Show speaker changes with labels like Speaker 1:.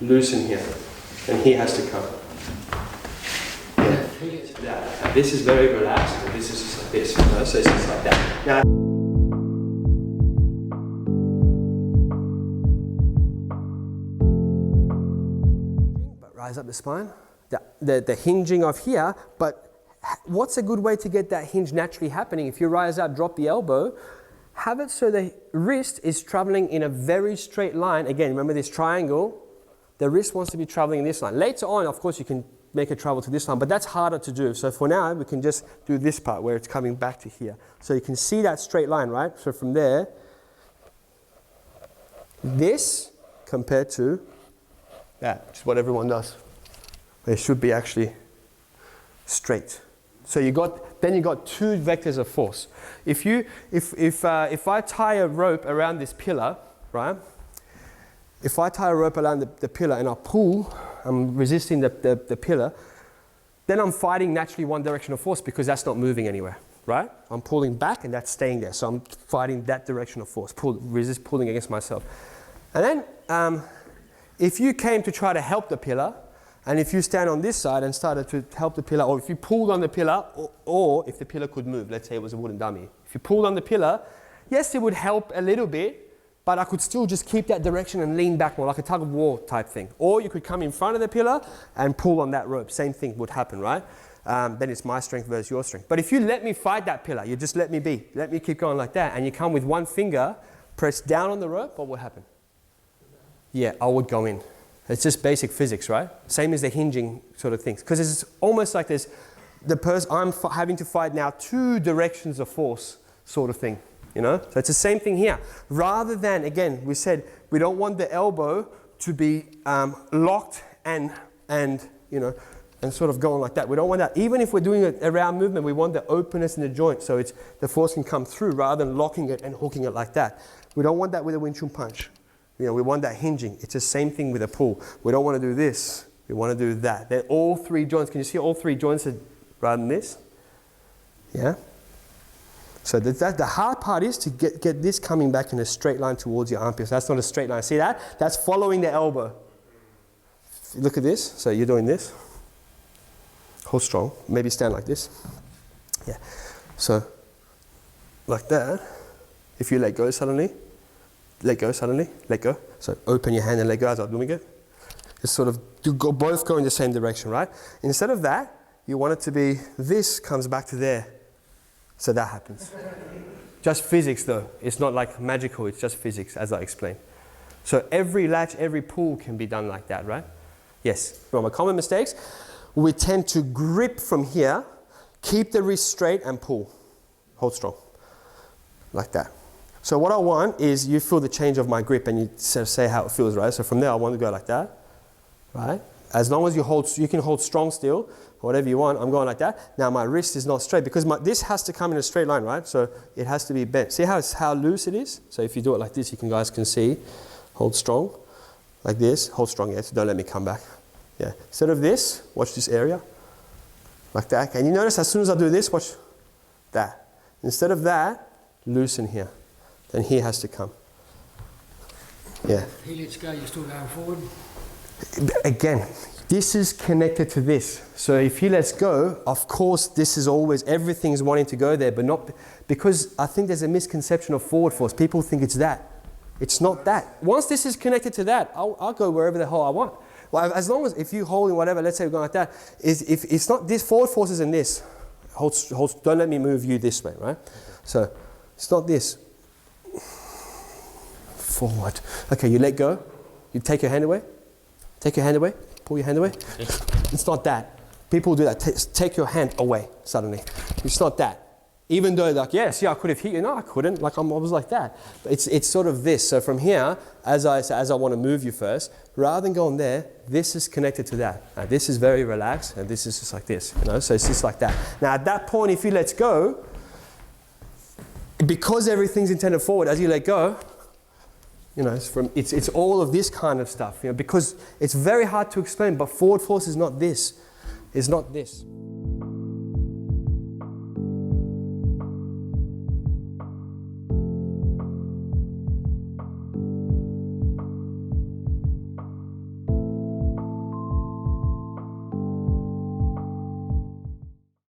Speaker 1: loosen here, and he has to come. Yeah. This is very relaxed, and this is just like this, so it's just like that. Now, rise up the spine, the hinging of here, but what's a good way to get that hinge naturally happening? If you rise up, drop the elbow, have it so the wrist is traveling in a very straight line. Again, remember this triangle, the wrist wants to be traveling in this line. Later on, of course, you can make it travel to this line, but that's harder to do. So for now, we can just do this part where it's coming back to here. So you can see that straight line, right? So from there, this compared to that, which is what everyone does. It should be actually straight. So then you got two vectors of force. If I tie a rope around this pillar, right? If I tie a rope around the pillar and I pull, I'm resisting the pillar, then I'm fighting naturally one direction of force because that's not moving anywhere, right? I'm pulling back and that's staying there. So I'm fighting that direction of force, pulling against myself. And then if you came to try to help the pillar, and if you stand on this side and started to help the pillar, or if you pulled on the pillar, or if the pillar could move, let's say it was a wooden dummy. If you pulled on the pillar, yes, it would help a little bit, but I could still just keep that direction and lean back more, like a tug of war type thing. Or you could come in front of the pillar and pull on that rope. Same thing would happen, right? Then it's my strength versus your strength. But if you let me fight that pillar, you just let me be, let me keep going like that, and you come with one finger, press down on the rope, what will happen? Yeah, I would go in. It's just basic physics, right? Same as the hinging sort of things. Because it's almost like this, I'm having to fight now two directions of force sort of thing, you know? So it's the same thing here. Rather than, again, we said we don't want the elbow to be locked and you know, and sort of going like that. We don't want that. Even if we're doing a round movement, we want the openness in the joint so the force can come through rather than locking it and hooking it like that. We don't want that with a Wing Chun punch. You know, we want that hinging. It's the same thing with a pull. We don't want to do this. We want to do that. They're all three joints. Can you see all three joints are rather than this? Yeah? So the hard part is to get this coming back in a straight line towards your armpits. That's not a straight line. See that? That's following the elbow. Look at this. So you're doing this. Hold strong. Maybe stand like this. Yeah. So like that. If you let go suddenly, let go suddenly, let go. So open your hand and let go as I'm doing it. It's sort of, both go in the same direction, right? Instead of that, you want it to be, this comes back to there. So that happens. Just physics though. It's not like magical, it's just physics as I explained. So every latch, every pull can be done like that, right? Yes. One of my common mistakes, we tend to grip from here, keep the wrist straight and pull. Hold strong. Like that. So what I want is you feel the change of my grip and you sort of say how it feels, right? So from there I want to go like that, right? As long as you can hold strong still, whatever you want, I'm going like that. Now my wrist is not straight because this has to come in a straight line, right? So it has to be bent. See how loose it is? So if you do it like this, you guys can see, hold strong, like this, hold strong, yeah, so don't let me come back. Yeah, instead of this, watch this area, like that. And you notice as soon as I do this, watch that. Instead of that, loosen here. Then he has to come. Yeah.
Speaker 2: He lets go, you're still going forward.
Speaker 1: Again, this is connected to this. So if he lets go, of course, this is always, everything's wanting to go there, but not, because I think there's a misconception of forward force. People think it's that. It's not that. Once this is connected to that, I'll go wherever the hell I want. Well, as long as, if you hold in whatever, let's say we're going like that, if it's not this, forward force is in this. Don't let me move you this way, right? So it's not this. Forward. Okay, you let go. You take your hand away. Take your hand away. Pull your hand away. It's not that. People do that. Take your hand away suddenly. It's not that. Even though like, yes, yeah, I could have hit you. No, I couldn't. Like I was like that. But it's sort of this. So from here, as I want to move you first, rather than going there, this is connected to that. Now, this is very relaxed, and this is just like this. You know, so it's just like that. Now at that point, if you let go, because everything's intended forward, as you let go, you know, it's all of this kind of stuff, you know, because it's very hard to explain, but forward force is not this. It's not this.